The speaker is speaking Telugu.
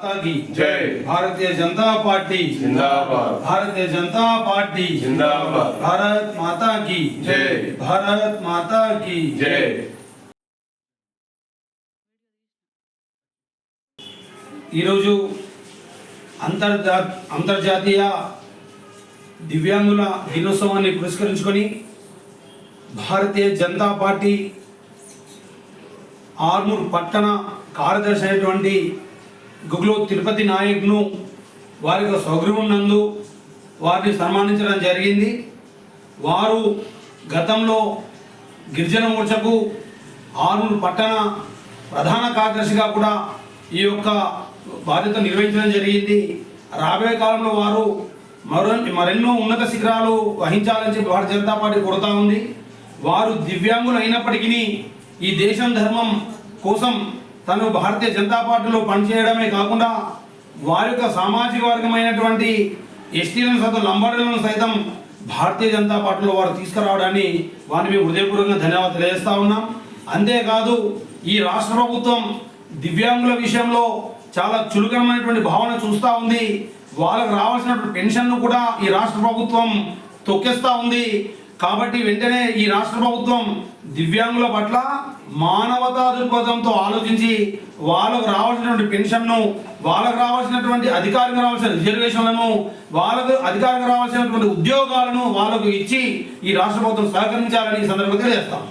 की जय। भारतीय जनता पार्टी जिंदाबाद। भारतीय जनता पार्टी जिंदाबाद। भारत माता की जय। भारत माता की जय। ఈరోజు అంతర్జాతీయ దివ్యాంగుల దినోత్సవాన్ని పురస్కరించుకొని భారతీయ జనతా పార్టీ ఆర్మూర్ పట్టణ కార్యదర్శి అయినటువంటి గుగ్లో తిరుపతి నాయక్ను వారి స్వగృహం నందు వారిని సన్మానించడం జరిగింది. వారు గతంలో గిరిజన మోర్చకు ఆర్మూర్ పట్టణ ప్రధాన కార్యదర్శిగా కూడా ఈ యొక్క బాధ్యత నిర్వహించడం జరిగింది. రాబోయే కాలంలో వారు మరెన్నో ఉన్నత శిఖరాలు వహించాలని చెప్పి భారతీయ జనతా పార్టీ కోరుతా ఉంది. వారు దివ్యాంగులు అయినప్పటికీ ఈ దేశం ధర్మం కోసం తను భారతీయ జనతా పార్టీలో పనిచేయడమే కాకుండా వారి యొక్క సామాజిక వర్గమైనటువంటి ఎస్టీలను సైతం లంబాడీలను సైతం భారతీయ జనతా పార్టీలో వారు తీసుకురావడాన్ని వారిని మేము హృదయపూర్వకంగా ధన్యవాదాలు తెలియజేస్తా ఉన్నాం. అంతేకాదు ఈ రాష్ట్ర ప్రభుత్వం దివ్యాంగుల విషయంలో చాలా చులకనమైనటువంటి భావన చూస్తూ ఉంది. వాళ్ళకు రావాల్సినటువంటి పెన్షన్ను కూడా ఈ రాష్ట్ర ప్రభుత్వం తొక్కేస్తూ ఉంది. కాబట్టి వెంటనే ఈ రాష్ట్ర ప్రభుత్వం దివ్యాంగుల పట్ల మానవతా దృక్పథంతో ఆలోచించి వాళ్ళకు రావాల్సినటువంటి పెన్షన్ను, వాళ్ళకు రావాల్సినటువంటి అధికారంగా రావాల్సిన రిజర్వేషన్లను, వాళ్ళకు అధికారంగా రావాల్సినటువంటి ఉద్యోగాలను వాళ్ళకు ఇచ్చి ఈ రాష్ట్ర ప్రభుత్వం సహకరించాలని ఈ సందర్భంగా తెలియజేస్తాం.